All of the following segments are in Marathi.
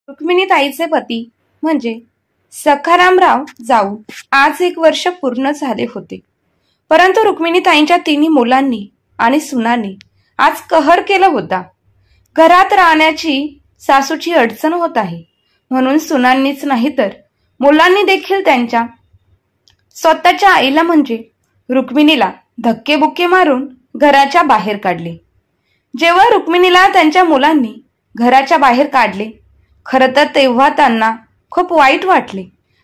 रुक्मिणीताईचे पती म्हणजे सखारामराव जाऊन आज 1 वर्ष पूर्ण झाले होते. परंतु रुक्मिणीताईंच्या तिन्ही मुलांनी आणि सुनांनी आज कहर केला होता. घरात राहण्याची सासूची अडचण होत आहे म्हणून सुनांनीच नाही तर मुलांनी देखील त्यांच्या स्वतःच्या आईला म्हणजे रुक्मिणीला धक्केबुक्के मारून घराच्या बाहेर काढले. जेव्हा रुक्मिणीला त्यांच्या मुलांनी घराच्या बाहेर काढले, खरं तर तेव्हा त्यांना खूप वाईट वाटले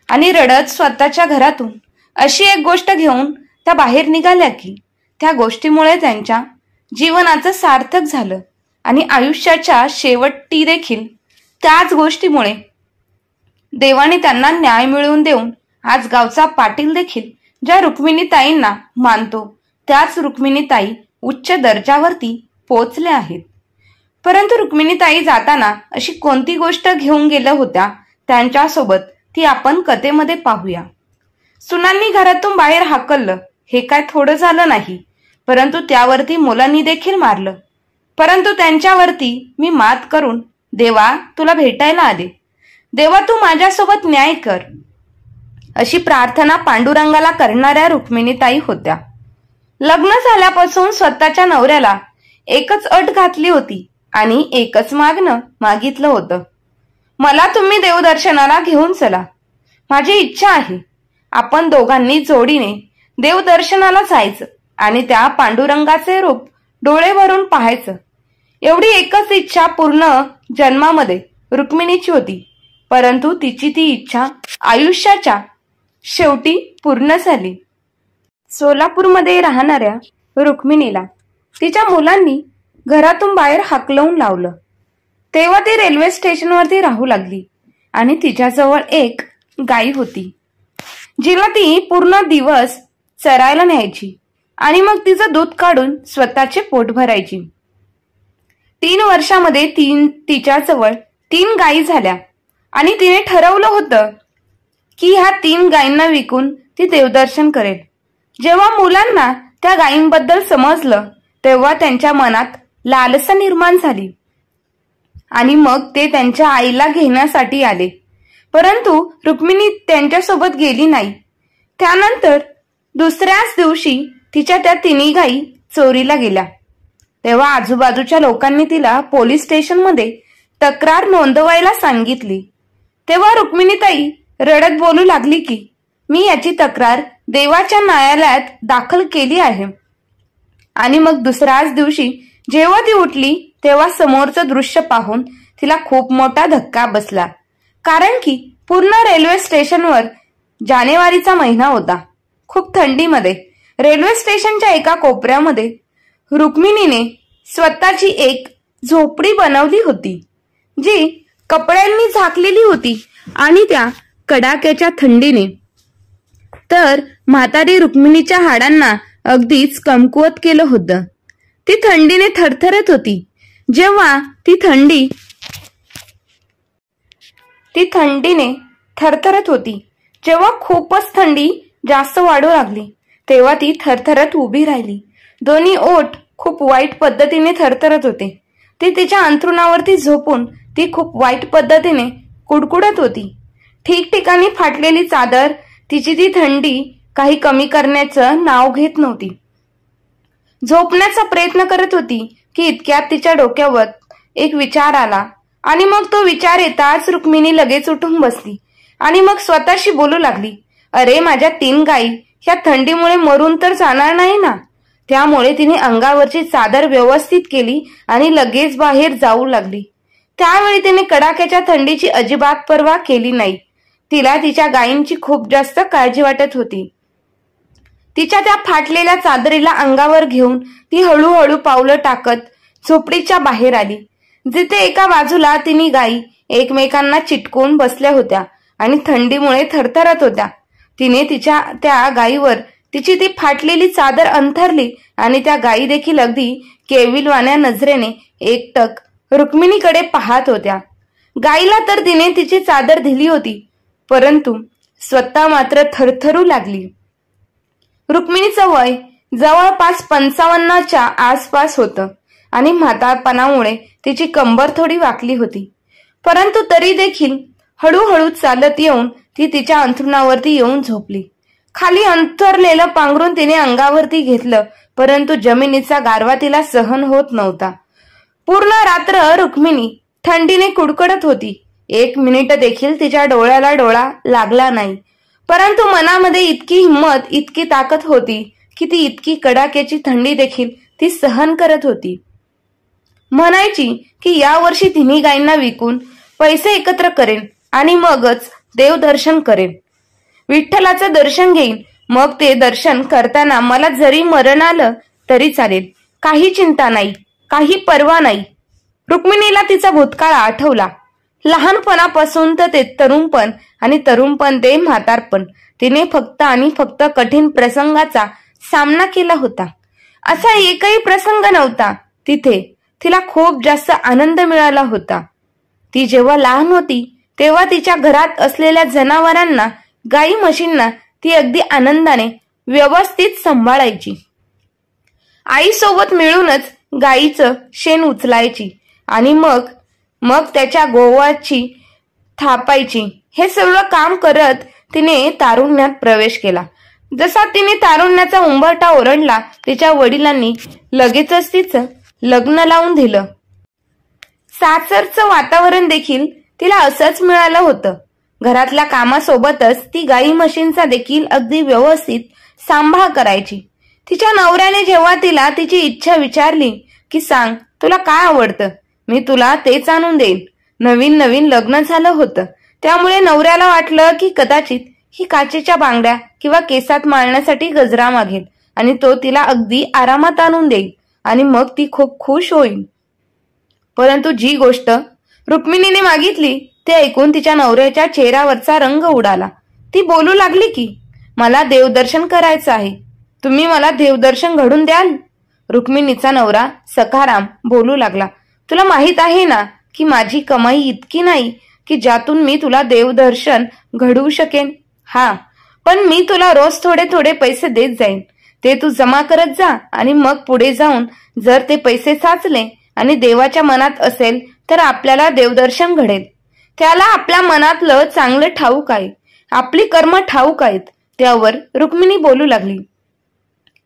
आणि रडत स्वतःच्या घरातून अशी एक गोष्ट घेऊन त्या बाहेर निघाल्या की त्या गोष्टीमुळे त्यांच्या जीवनाचं सार्थक झालं आणि आयुष्याच्या शेवटी देखील त्याच गोष्टीमुळे देवाने त्यांना न्याय मिळवून देऊन आज गावचा पाटील देखील ज्या रुक्मिणीताईंना मानतो त्याच रुक्मिणीताई उच्च दर्जावरती पोचल्या आहेत. परंतु रुक्मिणीताई जाताना अशी कोणती गोष्ट घेऊन गेल्या होत्या त्यांच्यासोबत ती आपण कथेमध्ये पाहूया. सुनांनी घरातून बाहेर हाकललं हे काय थोडं झालं नाही, परंतु त्यावरती मुलांनी देखील मारलं. परंतु त्यांच्यावरती मी मात करून देवा तुला भेटायला आले, देवा तू माझ्यासोबत न्याय कर अशी प्रार्थना पांडुरंगाला करणाऱ्या रुक्मिणीताई होत्या. लग्न झाल्यापासून स्वतःच्या नवऱ्याला एकच अट घातली होती आणि एकच मागणं मागितलं होतं, मला तुम्ही देवदर्शनाला घेऊन चला. माझी इच्छा आहे आपण दोघांनी जोडीने देवदर्शनाला जायचं आणि त्या पांडुरंगाचे रूप डोळे भरून पाहायचं. एवढी एकच इच्छा पूर्ण जन्मामध्ये रुक्मिणीची होती. परंतु तिची ती इच्छा आयुष्याच्या शेवटी पूर्ण झाली. सोलापूरमध्ये राहणाऱ्या रुक्मिणीला तिच्या मुलांनी घरातून बाहेर हाकलवून लावलं. तेव्हा ती रेल्वे स्टेशनवरती राहू लागली आणि तिच्याजवळ एक गाई होती जिला ती पूर्ण दिवस चरायला न्यायची आणि मग तिचं दूध काढून स्वतःचे पोट भरायची. 3 वर्षामध्ये तिच्याजवळ 3 गायी झाल्या आणि तिने ठरवलं होतं की ह्या 3 गायींना विकून ती देवदर्शन करेल. जेव्हा मुलांना त्या गायींबद्दल समजलं तेव्हा त्यांच्या मनात लालसा निर्माण झाली आणि मग ते त्यांच्या आईला घेण्यासाठी आले. परंतु रुक्मिणी त्यांच्यासोबत गेली नाही. त्यानंतर दुसऱ्याच दिवशी तिच्या त्या 3 गायी चोरीला गेल्या. तेव्हा आजूबाजूच्या लोकांनी तिला पोलीस स्टेशनमध्ये तक्रार नोंदवायला सांगितली. तेव्हा रुक्मिणीताई रडत बोलू लागली की मी याची तक्रार देवाच्या न्यायालयात दाखल केली आहे. आणि मग दुसऱ्याच दिवशी जेव्हा ती उठली तेव्हा समोरचं दृश्य पाहून तिला खूप मोठा धक्का बसला. कारण की पूर्ण रेल्वे स्टेशनवर जानेवारीचा महिना होता. खूप थंडीमध्ये रेल्वे स्टेशनच्या एका कोपऱ्यामध्ये रुक्मिणीने स्वतःची एक झोपडी बनवली होती जी कपड्यांनी झाकलेली होती आणि त्या कडाक्याच्या थंडीने तर म्हातारी रुक्मिणीच्या हाडांना अगदीच कमकुवत केलं होतं. ती थंडीने थरथरत होती. जेव्हा ती थंडीने थरथरत होती, जेव्हा खूपच थंडी जास्त वाढू लागली तेव्हा ती थरथरत उभी राहिली. दोन्ही ओठ खूप वाईट पद्धतीने थरथरत होते. ती तिच्या अंथरुणावरती झोपून ती खूप वाईट पद्धतीने कुडकुडत होती. ठिकठिकाणी फाटलेली चादर तिची ती थंडी काही कमी करण्याचं नाव घेत नव्हती. झोपण्याचा प्रयत्न करत होती की इतक्यात तिच्या डोक्यावर एक विचार आला आणि मग तो विचार येताच रुक्मिणी लगेच उठून बसली आणि मग स्वतःशी बोलू लागली, अरे माझ्या 3 गायी ह्या थंडीमुळे मरून तर जाणार नाही ना. त्यामुळे तिने अंगावरची चादर व्यवस्थित केली आणि लगेच बाहेर जाऊ लागली. त्यावेळी तिने कडाक्याच्या थंडीची अजिबात पर्वा केली नाही. तिला तिच्या गायींची खूप जास्त काळजी वाटत होती. तिच्या त्या फाटलेल्या चादरीला अंगावर घेऊन ती हळूहळू पावलं टाकत झोपडीच्या बाहेर आली, जिथे एका बाजूला तिन्ही गायी एकमेकांना चिटकून बसल्या होत्या आणि थंडीमुळे थरथरत होत्या. तिने तिच्या त्या गायीवर तिची ती फाटलेली चादर अंथरली आणि त्या गायी देखील अगदी केविलवाण्या नजरेने एकटक रुक्मिणीकडे पाहत होत्या. गायीला तर तिने तिची चादर दिली होती, परंतु स्वतः मात्र थरथरू लागली. रुक्मिणीचं वय जवळपास 55च्या आसपास होतं आणि म्हातारपणामुळे तिची कंबर थोडी वाकली होती. परंतु तरी देखील हळूहळू चालत येऊन ती तिच्या अंथरुणावरती येऊन झोपली. खाली अंथरलेलं पांघरून तिने अंगावरती घेतलं, परंतु जमिनीचा गारवा तिला सहन होत नव्हता. पूर्ण रात्र रुक्मिणी थंडीने कुडकुडत होती. 1 मिनिट देखील तिच्या डोळ्याला डोळा लागला नाही. परंतु मनामध्ये इतकी हिंमत, इतकी ताकद होती की ती इतकी कडाक्याची थंडी देखील ती सहन करत होती. म्हणायची की यावर्षी तिन्ही गायींना विकून पैसे एकत्र करेन आणि मगच देवदर्शन करेन. विठ्ठलाचं दर्शन घेईन. मग ते दर्शन करताना मला जरी मरण आलं तरी चालेल. काही चिंता नाही, काही पर्वा नाही. रुक्मिणीला तिचा भूतकाळ आठवला. लहानपणापासून तर ते तरुणपण आणि तरुणपण ते म्हातारपण तिने फक्त आणि फक्त कठीण प्रसंगाचा सामना केला होता. असा एकही प्रसंग नव्हता तिथे तिला खूप जास्त आनंद मिळाला होता. ती जेव्हा लहान होती तेव्हा तिच्या घरात असलेल्या जनावरांना, गाई म्हशींना ती अगदी आनंदाने व्यवस्थित सांभाळायची. आईसोबत मिळूनच गाईचं शेण उचलायची आणि मग त्याच्या गोवाची थापायची. हे सगळं काम करत तिने तारुण्यात प्रवेश केला. जसा तिने तारुण्याचा उंबरठा ओरडला, तिच्या वडिलांनी लगेचच तिचं लग्न लावून दिलं. सासरचं वातावरण देखील तिला असंच मिळालं होतं. घरातल्या कामासोबतच ती गाई म्हशींचा देखील अगदी व्यवस्थित सांभाळ करायची. तिच्या नवऱ्याने जेव्हा तिला तिची इच्छा विचारली की सांग तुला काय आवडतं, मी तुला तेच आणून देईन. नवीन लग्न झालं होतं, त्यामुळे नवऱ्याला वाटलं की कदाचित ही काचेच्या बांगड्या किंवा केसात माळण्यासाठी गजरा मागेल आणि तो तिला अगदी आरामात आणून देईल आणि मग ती खूप खुश होईल. परंतु जी गोष्ट रुक्मिणीने मागितली ते ऐकून तिच्या नवऱ्याच्या चेहऱ्यावरचा रंग उडाला. ती बोलू लागली की मला देवदर्शन करायचं आहे, तुम्ही मला देवदर्शन घडून द्याल. रुक्मिणीचा नवरा सखाराम बोलू लागला, तुला माहित आहे ना की माझी कमाई इतकी नाही की ज्यातून मी तुला देवदर्शन घडवू शकेन. हा, पण मी तुला रोज थोडे थोडे पैसे देत जाईन. ते तू जमा करत जा आणि मग पुढे जाऊन जर ते पैसे साचले आणि देवाच्या मनात असेल तर आपल्याला देवदर्शन घडेल. त्याला आपल्या मनातलं चांगलं ठाऊक आहे, आपली कर्म ठाऊक आहेत. त्यावर रुक्मिणी बोलू लागली,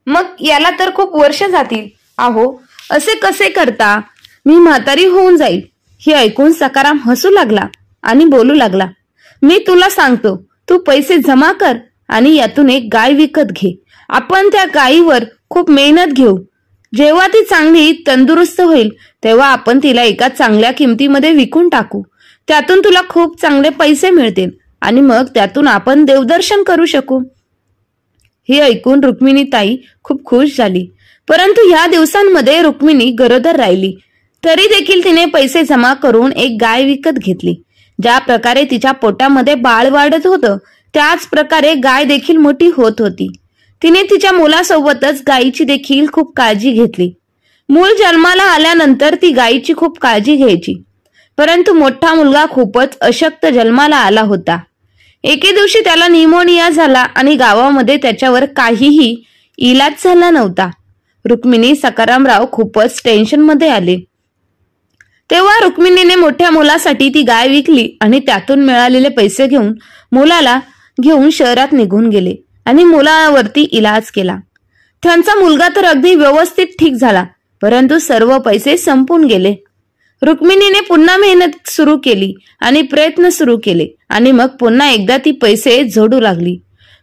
मग याला तर खूप वर्ष जातील. अहो, असे कसे करता, मी म्हातारी होऊन जाईल. हे ऐकून सखाराम हसू लागला आणि बोलू लागला, मी तुला सांगतो, तू पैसे जमा कर आणि यातून एक गाय विकत घे. आपण त्या गायीवर खूप मेहनत घेऊ. जेव्हा ती चांगली तंदुरुस्त होईल तेव्हा आपण तिला एका चांगल्या किमतीमध्ये विकून टाकू. त्यातून तुला खूप चांगले पैसे मिळतील आणि मग त्यातून आपण देवदर्शन करू शकू. हे ऐकून रुक्मिणी ताई खूप खुश झाली. परंतु ह्या दिवसांमध्ये रुक्मिणी गरोदर राहिली. तरी देखील तिने पैसे जमा करून एक गाय विकत घेतली. ज्या प्रकारे तिच्या पोटामध्ये बाळ वाढत होतं त्याच प्रकारे गाय देखील मोठी होत होती. तिने तिच्या मुलासोबतच गायीची देखील खूप काळजी घेतली. मूल जन्माला आल्यानंतर ती गायीची खूप काळजी घ्यायची. परंतु मोठा मुलगा खूपच अशक्त जन्माला आला होता. एके दिवशी त्याला निमोनिया झाला आणि गावामध्ये त्याच्यावर काहीही इलाज झाला नव्हता. रुक्मिणी सखारामराव खूपच टेन्शन मध्ये आले. तेव्हा रुक्मिणीने मोठ्या मुलासाठी ती गाय विकली आणि त्यातून मिळालेले पैसे घेऊन मुलाला घेऊन शहरात निघून गेले आणि मुलावरती इलाज केला. त्यांचा मुलगा तर अगदी व्यवस्थित ठीक झाला, परंतु सर्व पैसे संपून गेले. रुक्मिणीने पुन्हा मेहनत सुरू केली आणि प्रयत्न सुरू केले आणि मग पुन्हा एकदा ती पैसे जोडू लागली.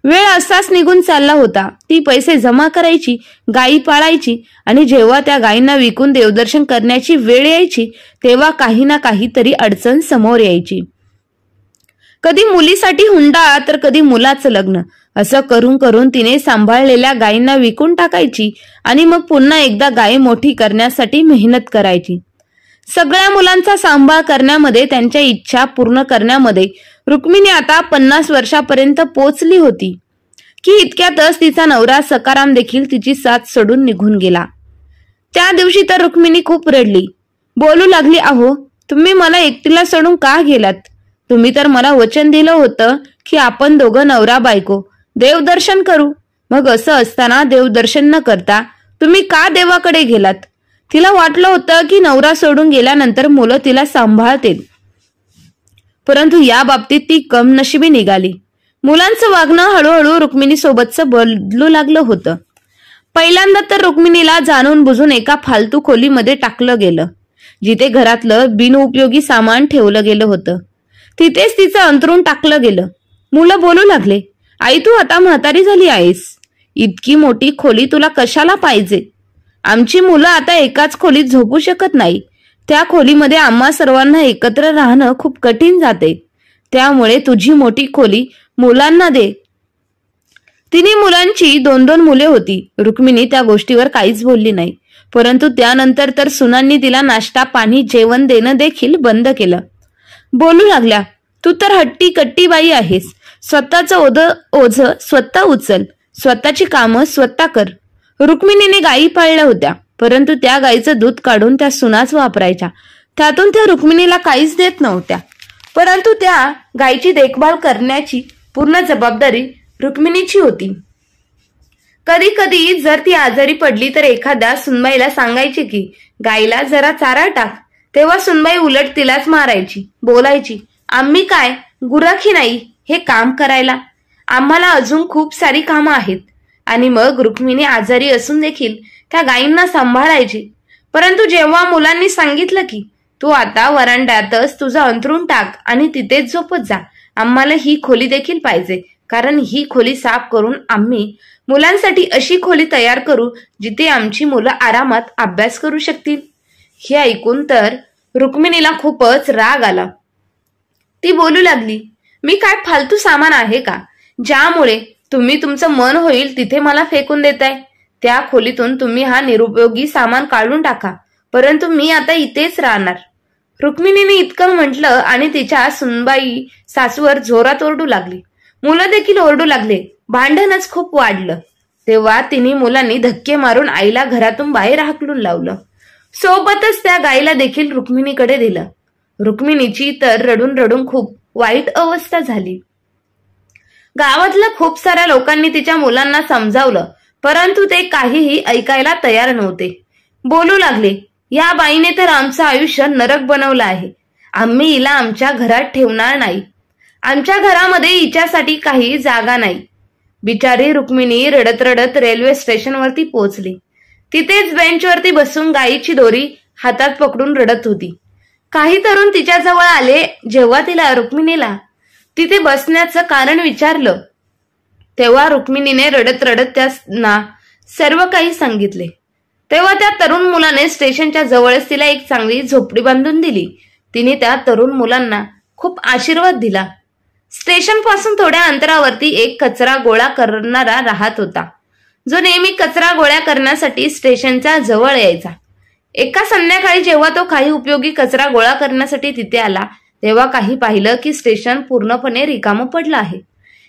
वेळ असाच निघून चालला होता. ती पैसे जमा करायची, गायी पाळायची आणि जेव्हा त्या गायींना विकून देवदर्शन करण्याची वेळ यायची तेव्हा काही ना काहीतरी अडचण समोर यायची. कधी मुलीसाठी हुंडा तर कधी मुलाचं लग्न. असं करून करून तिने सांभाळलेल्या गायींना विकून टाकायची आणि मग पुन्हा एकदा गायी मोठी करण्यासाठी मेहनत करायची. सगळ्या मुलांचा सांभाळ करण्यामध्ये, त्यांच्या इच्छा पूर्ण करण्यामध्ये रुक्मिणी आता 50 वर्षापर्यंत पोहोचली होती की इतक्यातच तिचा नवरा सखाराम देखील तिची साथ सोडून निघून गेला. त्या दिवशी तर रुक्मिणी खूप रडली. बोलू लागली, अहो, तुम्ही मला एकटीला सोडून का गेलात? तुम्ही तर मला वचन दिलं होतं की आपण दोघं नवरा बायको देवदर्शन करू. मग असं असताना देवदर्शन न करता तुम्ही का देवाकडे गेलात? तिला वाटलं होतं की नवरा सोडून गेल्यानंतर मुलं तिला सांभाळतील. परंतु या बाबतीत ती कमनशिबी निघाली. मुलांचं वागणं हळूहळू रुक्मिणी सोबतचं बदलू लागलं होतं. पहिल्यांदा तर रुक्मिणीला जाणून बुजून एका फालतू खोलीमध्ये टाकलं गेलं, जिथे घरातलं बिनउपयोगी सामान ठेवलं गेलं होतं. तिथेच तिचं अंथरूण टाकलं गेलं. मुलं बोलू लागले, आई तू आता म्हातारी झाली आहेस, इतकी मोठी खोली तुला कशाला पाहिजे? आमची मुलं आता एकाच खोलीत झोपू शकत नाही. त्या खोलीमध्ये आम्हा सर्वांना एकत्र राहणं खूप कठीण जाते. त्यामुळे तुझी मोठी खोली मुलांना दे. तिन्ही मुलांची 2-2 मुले होती. रुक्मिणी त्या गोष्टीवर काहीच बोलली नाही. परंतु त्यानंतर तर सुनांनी तिला नाश्ता पाणी जेवण देणं देखील बंद केलं. बोलू लागल्या, तू तर हट्टी कट्टी बाई आहेस. स्वतःचं ओझ स्वतः उचल, स्वतःची कामं स्वतः कर. रुक्मिणीने गायी पाळल्या होत्या, परंतु त्या गायीचं दूध काढून त्या सुनाच वापरायच्या. त्यातून त्या रुक्मिणीला काहीच देत नव्हत्या. परंतु त्या गायीची देखभाल करण्याची पूर्ण जबाबदारी रुक्मिणीची होती. कधी कधी जर ती आजारी पडली तर एखाद्या सुनबाईला सांगायची की गायीला जरा चारा टाक. तेव्हा सुनबाई उलट तिलाच मारायची, बोलायची, आम्ही काय गुराखी नाही हे काम करायला, आम्हाला अजून खूप सारी कामं आहेत. आणि मग रुक्मिणी आजारी असून देखील त्या गायींना सांभाळायची. परंतु जेव्हा मुलांनी सांगितलं की तू आता वरांड्यातच तुझं अंथरूण टाक आणि तिथेच झोपत जा, आम्हाला ही खोली देखील पाहिजे, कारण ही खोली साफ करून आम्ही मुलांसाठी अशी खोली तयार करू जिथे आमची मुलं आरामात अभ्यास करू शकतील. हे ऐकून तर रुक्मिणीला खूपच राग आला. ती बोलू लागली, मी काय फालतू सामान आहे का, ज्यामुळे तुम्ही तुमचं मन होईल तिथे मला फेकून देताय? त्या खोलीतून तुम्ही हा निरुपयोगी सामान काढून टाका, परंतु मी आता इथेच राहणार. रुक्मिणीने इतकं म्हटलं आणि तिच्या सुनबाई सासूवर जोरात ओरडू लागली. मुलं देखील ओरडू लागले. भांडणच खूप वाढलं. तेव्हा तिन्ही मुलांनी धक्के मारून आईला घरातून बाहेर हाकलून लावलं. सोबतच त्या गायीला देखील रुक्मिणीकडे दिलं. रुक्मिणीची तर रडून रडून खूप वाईट अवस्था झाली. गावातल्या खूप साऱ्या लोकांनी तिच्या मुलांना समजावलं, परंतु ते काहीही ऐकायला तयार नव्हते. बोलू लागले, या बाईने तर आमचं आयुष्य नरक बनवलं आहे. आम्ही हिला आमच्या घरात ठेवणार नाही. आमच्या घरामध्ये हिच्यासाठी काही जागा नाही. बिचारी रुक्मिणी रडत रडत रेल्वे स्टेशनवरती पोहोचली. तिथेच बेंचवरती बसून गायीची दोरी हातात पकडून रडत होती. काही तरुण तिच्या जवळ आले. जेव्हा तिला रुक्मिणीला तिथे बसण्याचं कारण विचारलं, तेव्हा रुक्मिणीने रडत रडत त्यांना सर्व काही सांगितले. तेव्हा त्या तरुण मुलाने स्टेशनच्या जवळच तिला एक चांगली झोपडी बांधून दिली. तिने त्या तरुण मुलांना खूप आशीर्वाद दिला. स्टेशन पासून थोड्या अंतरावरती एक कचरा गोळा करणारा राहत होता, जो नेहमी कचरा गोळा करण्यासाठी स्टेशनच्या जवळ यायचा. एका संध्याकाळी जेव्हा तो काही उपयोगी कचरा गोळा करण्यासाठी तिथे आला, तेव्हा काही पाहिलं की स्टेशन पूर्णपणे रिकामं पडलं आहे.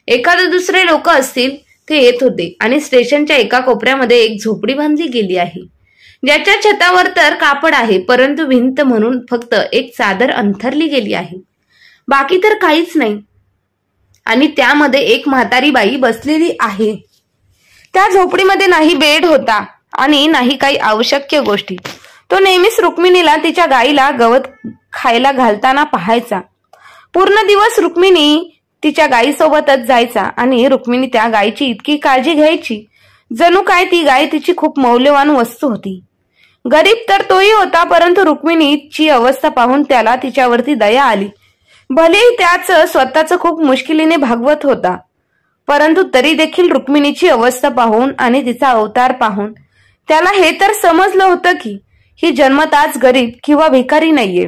एखादे दुसरे लोक असतील ते येत होते आणि स्टेशनच्या एका कोपऱ्यामध्ये एक झोपडी बांधली गेली आहे, ज्याच्या छतावर तर कापड आहे, परंतु भिंत म्हणून फक्त एक चादर अंथरली गेली आहे. बाकी तर काहीच नाही. आणि त्यामध्ये एक म्हातारी बाई बसलेली आहे. त्या झोपडीमध्ये नाही बेड होता आणि नाही काही आवश्यक गोष्टी. तो नेहमीच रुक्मिणीला तिच्या गाईला गवत खायला घालताना पाहायचा. पूर्ण दिवस रुक्मिणी तिच्या गायीसोबतच जायचा आणि रुक्मिणी त्या गायीची इतकी काळजी घ्यायची, जणू काय ती गाय तिची खूप मौल्यवान वस्तू होती. गरीब तर तोही होता, परंतु रुक्मिणीची अवस्था पाहून त्याला तिच्यावरती दया आली. भलेही त्याच स्वतःच खूप मुश्किलीने भागवत होता, परंतु तरी देखील रुक्मिणीची अवस्था पाहून आणि तिचा अवतार पाहून त्याला हे तर समजलं होतं की ही जन्मताच गरीब किंवा भिकारी नाहीये,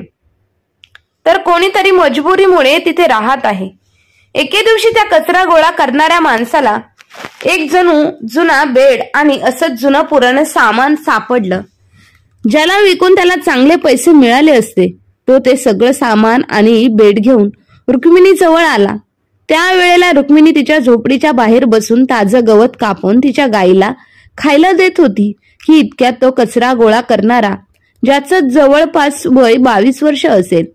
तर कोणीतरी मजबुरीमुळे तिथे राहत आहे. एके दिवशी त्या कचरा गोळा करणाऱ्या माणसाला एक जुना बेड आणि असंच जुनं पुराणं सामान सापडलं, ज्याला विकून त्याला चांगले पैसे मिळाले असते. तो ते सगळं सामान आणि बेड घेऊन रुक्मिणी जवळ आला. त्यावेळेला रुक्मिणी तिच्या झोपडीच्या बाहेर बसून ताजं गवत कापून तिच्या गाईला खायला देत होती की इतक्यात तो कचरा गोळा करणारा, ज्याचं जवळपास वय 22 वर्ष असेल,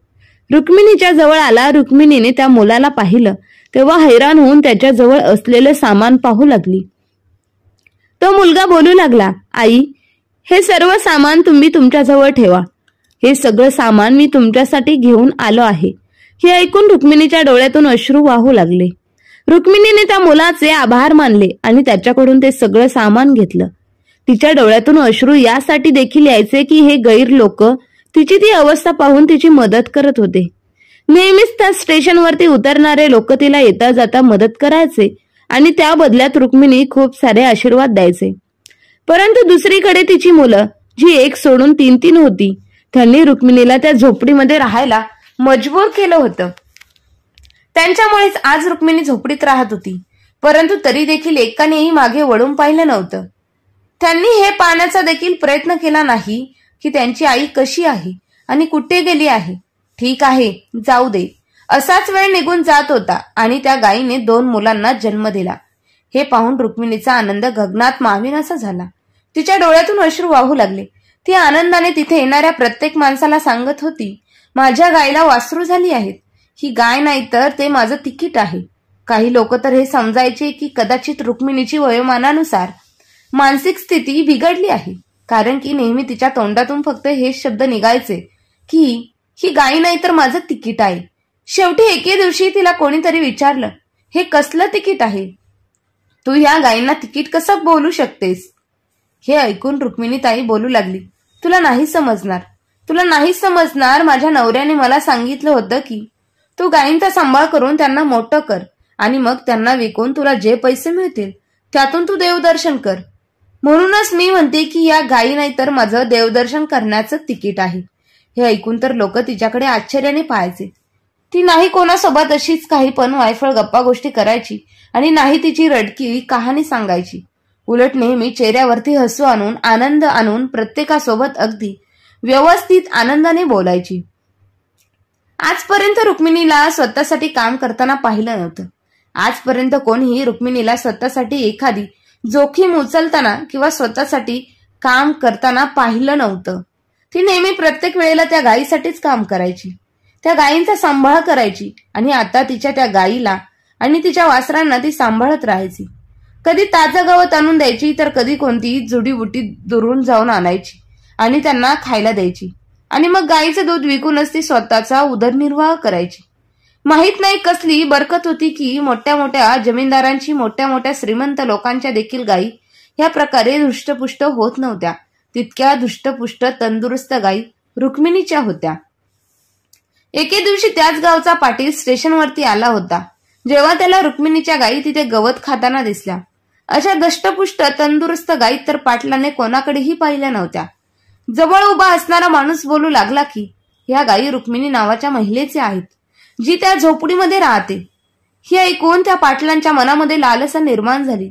रुक्मिणीच्या जवळ आला. रुक्मिणीने त्या मुलाला पाहिलं तेव्हा हैराण होऊन त्याच्या जवळ असलेले सामान पाहू लागली. तो मुलगा बोलू लागला, आई, हे सर्व सामान तुम्ही तुमच्या जवळ ठेवा. हे सगळं सामान मी तुमच्यासाठी घेऊन आलो आहे. हे ऐकून रुक्मिणीच्या डोळ्यातून अश्रू वाहू लागले. रुक्मिणीने त्या मुलाचे आभार मानले आणि त्याच्याकडून ते सगळं सामान घेतलं. तिच्या डोळ्यातून अश्रू यासाठी देखील यायचे की हे गैर लोक तिची ती अवस्था पाहून तिची मदत करत होते. नेहमीच त्या स्टेशनवरती उतरणारे लोक तिला येता जाता मदत करायचे आणि त्या बदल्यात रुक्मिणी खूप सारे आशीर्वाद द्यायचे. परंतु दुसरीकडे तिची मुलं, जी एक सोडून 3 होती, त्यांनी रुक्मिणीला त्या झोपडीमध्ये राहायला मजबूर केलं होतं. त्यांच्यामुळेच आज रुक्मिणी झोपडीत राहत होती. परंतु तरी देखील एकानेही मागे वळून पाहिलं नव्हतं. त्यांनी हे पाहण्याचा देखील प्रयत्न केला नाही की त्यांची आई कशी आहे आणि कुठे गेली आहे. ठीक आहे, जाऊ दे, असाच वेळ निघून जात होता आणि त्या गायीने 2 मुलांना जन्म दिला. हे पाहून रुक्मिणीचा आनंद गगनात मावेनासा झाला. तिच्या डोळ्यातून अश्रू वाहू लागले. ती आनंदाने तिथे येणाऱ्या प्रत्येक माणसाला सांगत होती, माझ्या गायीला वासरू झाली आहेत. ही गाय नाही तर ते माझं तिकीट आहे. काही लोक तर हे समजायचे की कदाचित रुक्मिणीची वयोमानानुसार मानसिक स्थिती बिघडली आहे, कारण की नेहमी तिच्या तोंडातून फक्त हेच शब्द निघायचे की ही गाय नाही तर माझं तिकीट आहे. शेवटी एके दिवशी तिला कोणीतरी विचारलं, हे कसलं तिकीट आहे? तू ह्या गायींना तिकीट कसं बोलू शकतेस? हे ऐकून रुक्मिणीताई बोलू लागली, तुला नाही समजणार. माझ्या नवऱ्याने मला सांगितलं होतं की तू गायींचा सांभाळ करून त्यांना मोठं कर आणि मग त्यांना विकून तुला जे पैसे मिळतील त्यातून तू देवदर्शन कर. म्हणूनच मी म्हणते की या गायी नाही तर माझं देवदर्शन करण्याचं तिकीट आहे. हे ऐकून तर लोक तिच्याकडे आश्चर्याने पाहायचे. ती नाही कोणासोबत अशीच काही पण वायफळ गप्पा गोष्टी करायची आणि नाही तिची रडकी कहाणी सांगायची. उलट नेहमी चेहऱ्यावरती हसू आणून, आनंद आणून प्रत्येकासोबत अगदी व्यवस्थित आनंदाने बोलायची. आजपर्यंत रुक्मिणीला स्वतःसाठी काम करताना पाहिलं नव्हतं. आजपर्यंत कोणीही रुक्मिणीला स्वतःसाठी एखादी जोखीम उचलताना किंवा स्वतःसाठी काम करताना पाहिलं नव्हतं. ती नेहमी प्रत्येक वेळेला त्या गायीसाठीच काम करायची, त्या गायींचा सांभाळ करायची आणि आता तिच्या त्या गायीला आणि तिच्या वासरांना ती सांभाळत राहायची. कधी ताजं गवत आणून द्यायची तर कधी कोणतीही जुडीबुटी दुरून जाऊन आणायची आणि त्यांना खायला द्यायची आणि मग गायीचं दूध विकूनच ती स्वतःचा उदरनिर्वाह करायची. माहित नाही कसली बरकत होती की मोठ्या मोठ्या जमीनदारांची, मोठ्या मोठ्या श्रीमंत लोकांच्या देखील गायी ह्या प्रकारे धुष्टपुष्ट होत नव्हत्या. तितक्या धुष्टपुष्ट तंदुरुस्त गायी रुक्मिणीच्या होत्या. एके दिवशी त्याच गावचा पाटील स्टेशनवरती आला होता. जेव्हा त्याला रुक्मिणीच्या गायी तिथे गवत खाताना दिसल्या, अशा दष्टपुष्ट तंदुरुस्त गायी तर पाटलाने कोणाकडेही पाहिल्या नव्हत्या. जवळ उभा असणारा माणूस बोलू लागला की ह्या गायी रुक्मिणी नावाच्या महिलेचे आहेत, जी त्या झोपडीमध्ये राहते. हे ऐकून त्या पाटलांच्या मनामध्ये लालसा निर्माण झाली.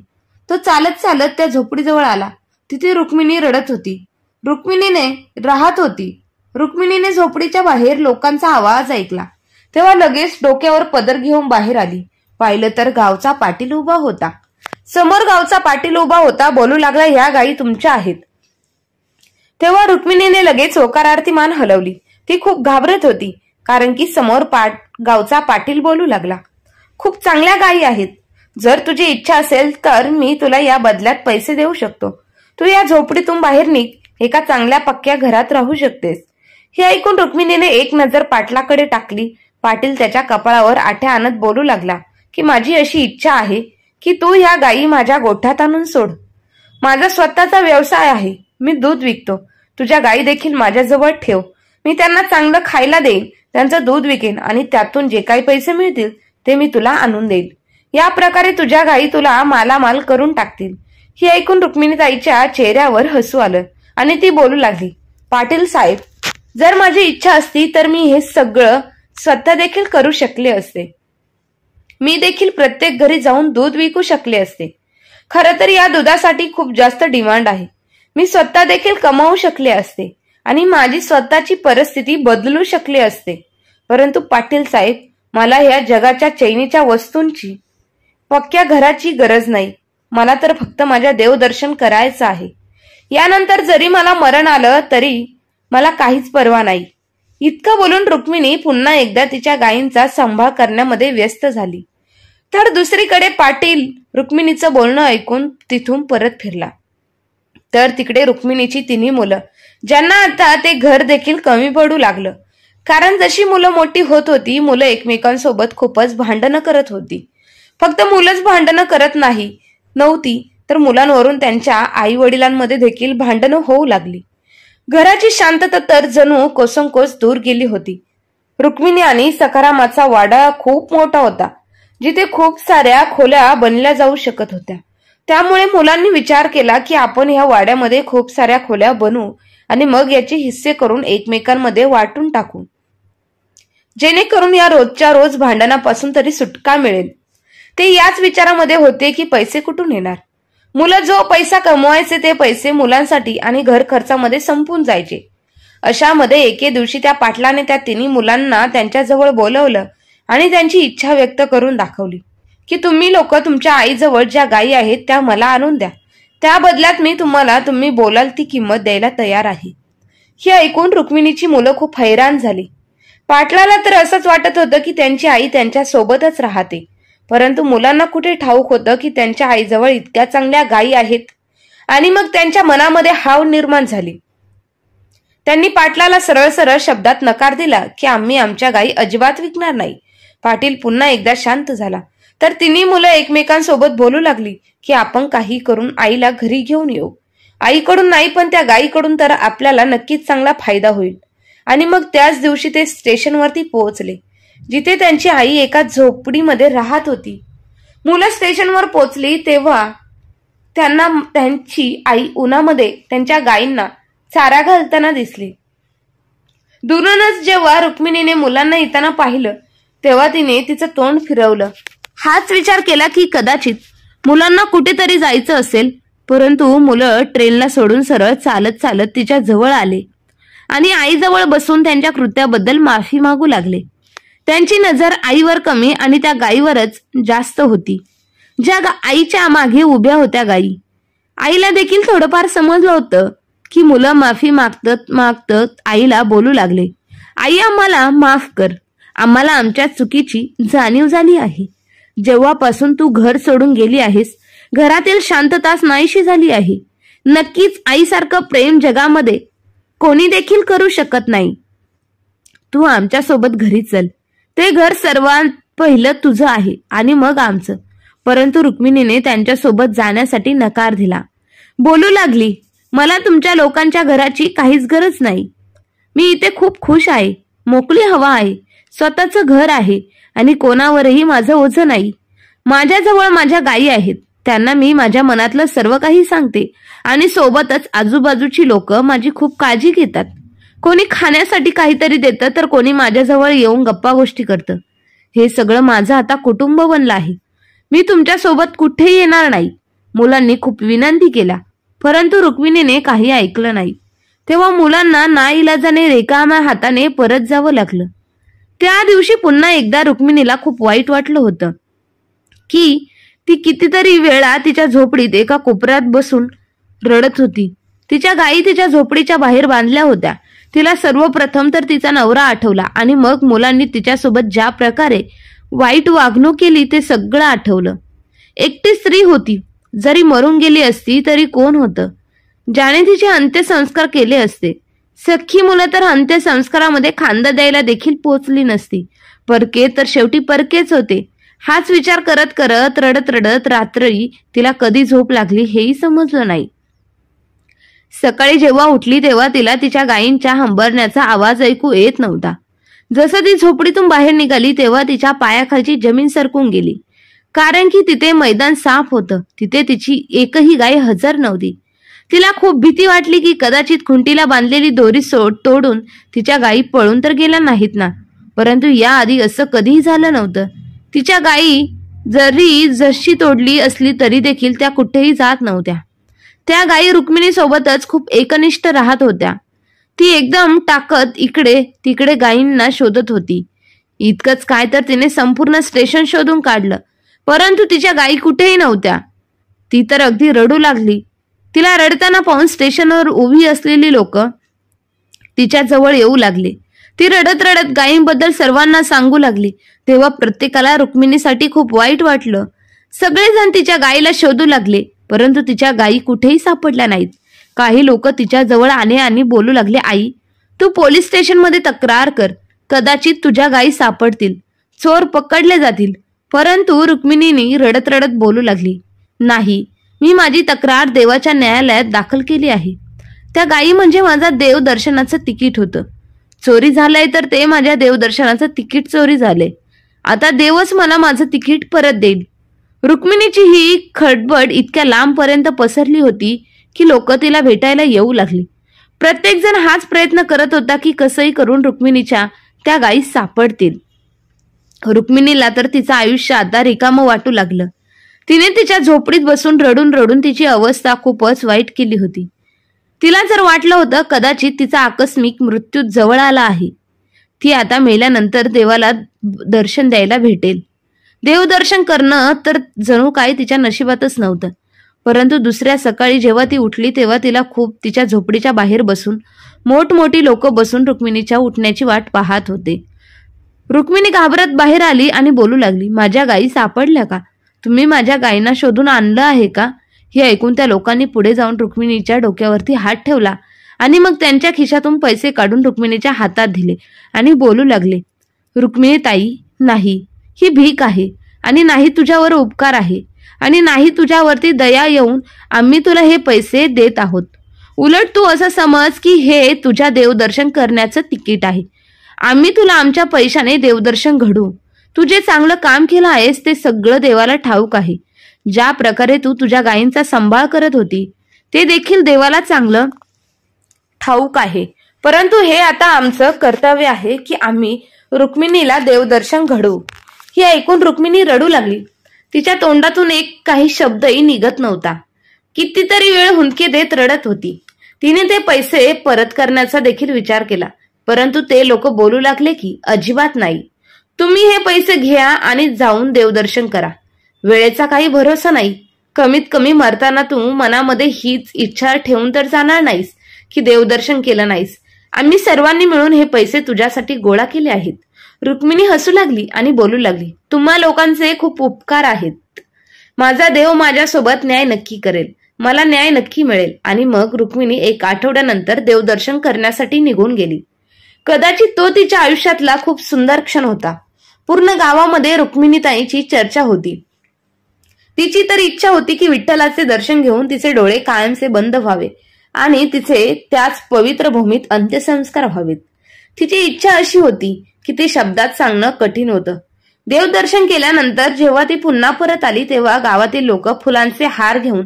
तो चालत चालत त्या झोपडीजवळ आला. तिथे रुक्मिणी रडत होती. रुक्मिणीने झोपडीच्या बाहेर लोकांचा आवाज ऐकला. तेव्हा लगेच डोक्यावर पदर घेऊन बाहेर आली. पाहिलं तर गावचा पाटील उभा होता. बोलू लागला, ह्या गायी तुमच्या आहेत. तेव्हा रुक्मिणीने लगेच होकारार्थी मान हलवली. ती खूप घाबरत होती, कारण की समोर गावचा पाटील बोलू लागला, खूप चांगल्या गायी आहेत. जर तुझी इच्छा असेल तर मी तुला या बदल्यात पैसे देऊ शकतो. तू या झोपडीतून बाहेर निघ, एका चांगल्या पक्क्या घरात राहू शकतेस. हे ऐकून रुक्मिणीने एक नजर पाटलाकडे टाकली. पाटील त्याच्या कपाळावर आठ्या आणत बोलू लागला की माझी अशी इच्छा आहे की तू ह्या गायी माझ्या गोठ्यात आणून सोड. माझा स्वतःचा व्यवसाय आहे. मी दूध विकतो. तुझ्या गायी देखील माझ्याजवळ ठेव. मी त्यांना चांगलं खायला देईन, त्यांचं दूध विकेन आणि त्यातून जे काही पैसे मिळतील ते मी तुला आणून देईल. या प्रकारे तुझ्या गायी तुला मालामाल करून टाकतील. हे ऐकून रुक्मिणीताईच्या चेहऱ्यावर हसू आलं आणि ती बोलू लागली, पाटील साहेब, जर माझी इच्छा असती तर मी हे सगळं स्वतः देखील करू शकले असते. मी देखील प्रत्येक घरी जाऊन दूध विकू शकले असते. खरं तर या दुधासाठी खूप जास्त डिमांड आहे. मी स्वतः देखील कमावू शकले असते आणि माझी स्वतःची परिस्थिती बदलू शकले असते. परंतु पाटील साहेब, मला या जगाच्या चैनीच्या वस्तूंची, पक्क्या घराची गरज नाही. मला तर फक्त माझ्या देवदर्शन करायचं आहे. यानंतर जरी मला मरण आलं तरी मला काहीच पर्वा नाही. इतकं बोलून रुक्मिणी पुन्हा एकदा तिच्या गायींचा सांभाळ करण्यामध्ये व्यस्त झाली. तर दुसरीकडे पाटील रुक्मिणीचं बोलणं ऐकून तिथून परत फिरला. तर तिकडे रुक्मिणीची 3 मुलं, ज्यांना आता ते घर देखील कमी पडू लागलं, कारण जशी मुलं मोठी होत होती, मुलं एकमेकांसोबत खूपच भांडणं करत होती. फक्त मुलंच भांडणं करत नव्हती, तर मुलांवरून त्यांच्या आई वडिलांमध्ये देखील भांडणं होऊ लागली. घराची शांतता तर जणू कोसमकोस दूर गेली होती. रुक्मिणी आणि सखारामाचा वाडा खूप मोठा होता, जिथे खूप साऱ्या खोल्या बनल्या जाऊ शकत होत्या. त्यामुळे मुलांनी विचार केला की आपण ह्या वाड्यामध्ये खूप साऱ्या खोल्या बनवू आणि मग याचे हिस्से करून एकमेकांमध्ये वाटून टाकू, जेणेकरून या रोजच्या रोज भांडणापासून तरी सुटका मिळेल. ते याच विचारामध्ये होते की पैसे कुठून येणार. मुलं जो पैसा कमवायचे ते पैसे मुलांसाठी आणि घर खर्चामध्ये संपून जायचे. अशामध्ये एके दिवशी त्या पाटलाने त्या तिन्ही मुलांना त्यांच्याजवळ बोलवलं आणि त्यांची इच्छा व्यक्त करून दाखवली की तुम्ही लोक तुमच्या आईजवळ ज्या गायी आहेत त्या मला आणून द्या. त्या बदल्यात मी तुम्ही बोलाल ती किंमत द्यायला तयार आहे. हे ऐकून रुक्मिणीची मुलं खूप हैराण झाली. पाटलाला तर असंच वाटत होतं की त्यांची आई त्यांच्या सोबतच राहते, परंतु मुलांना कुठे ठाऊक होतं की त्यांच्या आईजवळ इतक्या चांगल्या गायी आहेत. आणि मग त्यांच्या मनामध्ये हाव निर्माण झाली. त्यांनी पाटलाला सरळ सरळ शब्दात नकार दिला की आम्ही आमच्या गायी अजिबात विकणार नाही. पाटील पुन्हा एकदा शांत झाला तर तिन्ही मुलं एकमेकांसोबत बोलू लागली की आपण काही करून आईला घरी घेऊन येऊ. आईकडून नाही पण त्या गायीकडून तर आपल्याला नक्कीच चांगला फायदा होईल. आणि मग त्याच दिवशी ते स्टेशनवरती पोहोचले, जिथे त्यांची आई एका झोपडीमध्ये राहत होती. मुलं स्टेशनवर पोहोचली तेव्हा त्यांना त्यांची आई उन्हामध्ये त्यांच्या गायींना चारा घालताना दिसली. दुरूनच जेव्हा रुक्मिणीने मुलांना येताना पाहिलं तेव्हा तिने तिचं तोंड फिरवलं. हाच विचार केला की कदाचित मुलांना कुठेतरी जायचं असेल, परंतु मुलं ट्रेनला सोडून सरळ चालत चालत तिच्या जवळ आले आणि आईजवळ बसून त्यांच्या कृत्याबद्दल माफी मागू लागले. त्यांची नजर आईवर कमी आणि त्या गायीवरच जास्त होती, ज्या आईच्या मागे उभ्या होत्या गायी. आईला देखील थोडंफार समजलं होतं की मुलं माफी मागत आईला बोलू लागले, आई आम्हाला माफ कर, आम्हाला आमच्या चुकीची जाणीव झाली आहे. जेव्हापासून तू घर सोडून गेली आहेस घरातील शांतताच नाहीशी झाली आहे. नक्कीच आईसारखं प्रेम जगामध्ये कोणी देखील करू शकत नाही. तू आमच्या सोबत घरी चल. ते घर सर्वात पहिलं तुझं आहे आणि मग आमचं. परंतु रुक्मिणीने त्यांच्यासोबत जाण्यासाठी नकार दिला. बोलू लागली, मला तुमच्या लोकांच्या घराची काहीच गरज नाही. मी इथे खूप खुश आहे, मोकळी हवा आहे, स्वतःचं घर आहे आणि कोणावरही माझं ओझं नाही. माझ्याजवळ माझ्या गायी आहेत, त्यांना मी माझ्या मनातलं सर्व काही सांगते आणि सोबतच आजूबाजूची लोक माझी खूप काळजी घेतात. कोणी खाण्यासाठी काहीतरी देतं तर कोणी माझ्याजवळ येऊन गप्पा गोष्टी करतं. हे सगळं माझं आता कुटुंब बनलं आहे. मी तुमच्या सोबत कुठेही येणार नाही. मुलांनी खूप विनंती केला, परंतु रुक्मिणीने काही ऐकलं नाही. तेव्हा मुलांना नाईलाजाने रिकाम्या हाताने परत जावं लागलं. त्या दिवशी पुन्हा एकदा रुक्मिणीला खूप वाईट वाटलं होतं की ती कितीतरी वेळा तिच्या झोपडीत एका कोपऱ्यात बसून रडत होती. तिच्या गायी तिच्या झोपडीच्या बाहेर बांधल्या होत्या. तिला सर्वप्रथम तर तिचा नवरा आठवला आणि मग मुलांनी तिच्यासोबत ज्या प्रकारे वाईट वागणूक केली ते सगळं आठवलं. एकटी स्त्री होती, जरी मरून गेली असती तरी कोण होतं ज्याने तिचे अंत्यसंस्कार केले असते. सख्खी मुलं तर अंत्यसंस्कारामध्ये खांदा द्यायला देखील पोचली नसती. परके तर शेवटी परकेच होते. हाच विचार करत करत रडत रडत रात्री तिला कधी झोप लागली हेही समजलं नाही. सकाळी जेव्हा उठली तेव्हा तिला तिच्या गायींच्या हंबरण्याचा आवाज ऐकू येत नव्हता. जसं ती झोपडीतून बाहेर निघाली तेव्हा तिच्या पायाखालची जमीन सरकून गेली, कारण की तिथे मैदान साफ होतं. तिथे तिची एकही गाय हजर नव्हती. तिला खूप भीती वाटली की कदाचित खुंटीला बांधलेली दोरी तोडून तिच्या गायी पळून तर गेल्या नाहीत ना. परंतु याआधी असं कधीही झालं नव्हतं. तिच्या गायी जरी जशी तोडली असली तरी देखील त्या कुठेही जात नव्हत्या. त्या गायी रुक्मिणी सोबतच खूप एकनिष्ठ राहत होत्या. ती एकदम टाकत इकडे तिकडे गायींना शोधत होती. इतकंच काय तर तिने संपूर्ण स्टेशन शोधून काढलं, परंतु तिच्या गायी कुठेही नव्हत्या. ती तर अगदी रडू लागली. तिला रडताना पाहून स्टेशनवर उभी असलेली लोक तिच्या जवळ येऊ लागले. ती रडत रडत गायींबद्दल सर्वांना सांगू लागली. तेव्हा प्रत्येकाला रुक्मिणीसाठी खूप वाईट वाटलं. सगळेजण तिच्या गायीला शोधू लागले, परंतु तिच्या गायी कुठेही सापडल्या नाहीत. काही लोक तिच्या जवळ आले आणि बोलू लागले, आई तू पोलीस स्टेशनमध्ये तक्रार कर, कदाचित तुझ्या गायी सापडतील, चोर पकडले जातील. परंतु रुक्मिणीने रडत रडत बोलू लागली, नाही, मी माझी तक्रार देवाच्या न्यायालयात दाखल केली आहे. त्या गायी म्हणजे माझा देवदर्शनाचं तिकीट होतं. चोरी झालंय तर ते माझ्या देवदर्शनाचं तिकीट चोरी झाले. आता देवच मला माझं तिकीट परत देईल. रुक्मिणीची ही खडबड इतक्या लांबपर्यंत पसरली होती की लोक तिला भेटायला येऊ लागली. प्रत्येक जण हाच प्रयत्न करत होता की कसंही करून रुक्मिणीच्या त्या गायी सापडतील. रुक्मिणीला तर तिचं आयुष्य आता रिकामं वाटू लागलं. तिने तिच्या झोपडीत बसून रडून रडून तिची अवस्था खूपच वाईट केली होती. तिला जर वाटलं होतं कदाचित तिचा आकस्मिक मृत्यू जवळ आला आहे. ती आता मेल्यानंतर देवाला दर्शन द्यायला भेटेल. देवदर्शन करणं तर जणू काय तिच्या नशिबातच नव्हतं. परंतु दुसऱ्या सकाळी जेव्हा ती उठली तेव्हा तिला खूप तिच्या झोपडीच्या बाहेर बसून मोठमोठी लोक बसून रुक्मिणीच्या उठण्याची वाट पाहत होते. रुक्मिणी घाबरत बाहेर आली आणि बोलू लागली, माझ्या गायी सापडल्या का? तुम्ही माझ्या गायींना शोधून आणलं आहे का? हे ऐकून त्या लोकांनी पुढे जाऊन रुक्मिणीच्या डोक्यावरती हात ठेवला आणि मग त्यांच्या खिशातून पैसे काढून रुक्मिणीच्या हातात दिले आणि बोलू लागले, रुक्मिणी ताई, नाही, ही भीक आहे आणि नाही तुझ्यावर उपकार आहे आणि नाही तुझ्यावरती दया येऊन आम्ही तुला हे पैसे देत आहोत. उलट तू असं समज की हे तुझ्या देवदर्शन करण्याचं तिकीट आहे. आम्ही तुला आमच्या पैशाने देवदर्शन घडू. तू जे चांगलं काम केलं आहेस ते सगळं देवाला ठाऊक आहे. ज्या प्रकारे तू तुझ्या गायींचा सांभाळ करत होती ते देखील देवाला चांगलं ठाऊक आहे. परंतु हे आता आमचं कर्तव्य आहे की आम्ही रुक्मिणीला देवदर्शन घडवू. हे ऐकून रुक्मिणी रडू लागली. तिच्या तोंडातून एक काही शब्दही निघत नव्हता. कितीतरी वेळ हुंदके देत रडत होती. तिने ते पैसे परत करण्याचा देखील विचार केला. परंतु ते लोक बोलू लागले की अजिबात नाही, तुम्ही हे पैसे घ्या आणि जाऊन देवदर्शन करा. वेळेचा काही भरोसा नाही. कमीत कमी मरताना तू मनामध्ये हीच इच्छा ठेवून तर जाणार नाहीस की देवदर्शन केलं नाहीस. आम्ही सर्वांनी मिळून हे पैसे तुझ्यासाठी गोळा केले आहेत. रुक्मिणी हसू लागली आणि बोलू लागली, तुम्हा लोकांचे खूप उपकार आहेत. माझा देव माझ्यासोबत न्याय नक्की करेल. मला न्याय नक्की मिळेल. आणि मग रुक्मिणी 1 आठवड्यानंतर देवदर्शन करण्यासाठी निघून गेली. कदाचित तो तिच्या आयुष्यातला खूप सुंदर क्षण होता. पूर्ण गावामध्ये रुक्मिणीताईची चर्चा होती. तिची तर इच्छा होती की विठ्ठलाचे दर्शन घेऊन तिचे डोळे कायमचे बंद व्हावे आणि तिचे त्याच पवित्र भूमीत अंत्यसंस्कार व्हावेत. तिची इच्छा अशी होती की ते शब्दात सांगणं कठीण होतं. देवदर्शन केल्यानंतर जेव्हा ती पुन्हा परत आली तेव्हा गावातील लोक फुलांचे हार घेऊन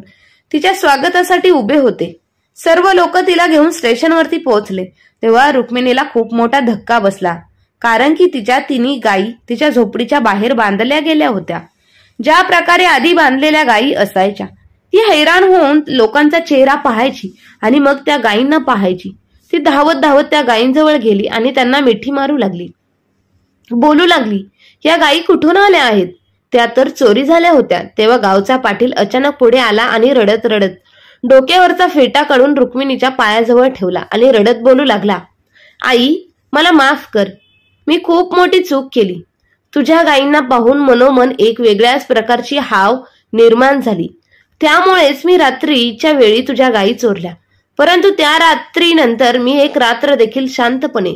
तिच्या स्वागतासाठी उभे होते. सर्व लोक तिला घेऊन स्टेशनवरती पोहोचले तेव्हा रुक्मिणीला खूप मोठा धक्का बसला. कारण की तिच्या तिन्ही गायी तिच्या झोपडीच्या बाहेर बांधल्या गेल्या होत्या, ज्या प्रकारे आधी बांधलेल्या गायी असायच्या. ती हैराण होऊन लोकांचा चेहरा पाहायची आणि मग त्या गायींना पाहायची. ती धावत धावत त्या गायींजवळ गेली आणि त्यांना मिठी मारू लागली. बोलू लागली, या गायी कुठून आल्या आहेत? त्या तर चोरी झाल्या होत्या. तेव्हा गावचा पाटील अचानक पुढे आला आणि रडत रडत डोक्यावरचा फेटा काढून रुक्मिणीच्या पायाजवळ ठेवला आणि रडत बोलू लागला, आई, मला माफ कर. मी खूप मोठी चूक केली. तुझ्या गायींना पाहून मनोमन एक वेगळ्याच प्रकारची हाव निर्माण झाली. त्यामुळेच मी रात्रीच्या वेळी तुझ्या गायी चोरल्या. परंतु त्या रात्रीनंतर मी एक रात्र देखील शांतपणे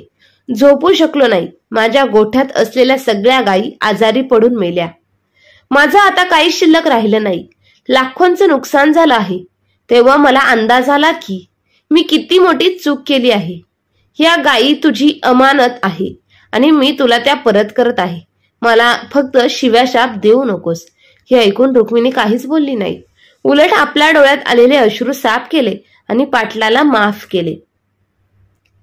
झोपू शकलो नाही. माझ्या गोठ्यात असलेल्या सगळ्या गायी आजारी पडून मेल्या. माझं आता काही शिल्लक राहिलं नाही. लाखोंचं नुकसान झालं आहे. तेव्हा मला अंदाज आला की मी किती मोठी चूक केली आहे. या गायी तुझी अमानत आहे आणि मी तुला त्या परत करत आहे. मला फक्त शिव्याशाप देऊ नकोस. हे ऐकून रुक्मिणी काहीच बोलली नाही. उलट आपल्या डोळ्यात आलेले अश्रू साफ केले आणि पाटलाला माफ केले.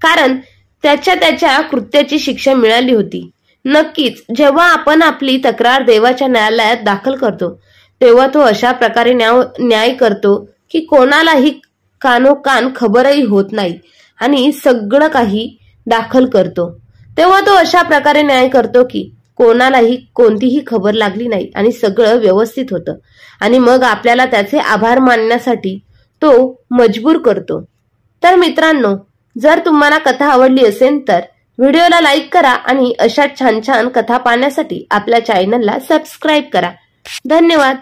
कारण त्याच्या कृत्याची शिक्षा मिळाली होती. नक्कीच जेव्हा आपण आपली तक्रार देवाच्या न्यायालयात दाखल करतो तेव्हा तो अशा प्रकारे न्याय करतो की कोणालाही कानोकान खबरही होत नाही आणि सगळं काही दाखल करतो. तेव्हा तो अशा प्रकारे न्याय करतो की कोणालाही कोणतीही खबर लागली नाही आणि सगळं व्यवस्थित होतं. आणि मग आपल्याला त्याचे आभार मानण्यासाठी तो मजबूर करतो. तर मित्रांनो, जर तुम्हाला कथा आवडली असेल तर व्हिडिओला लाईक करा आणि अशा छान छान कथा पाहण्यासाठी आपल्या चॅनलला सबस्क्राईब करा. धन्यवाद.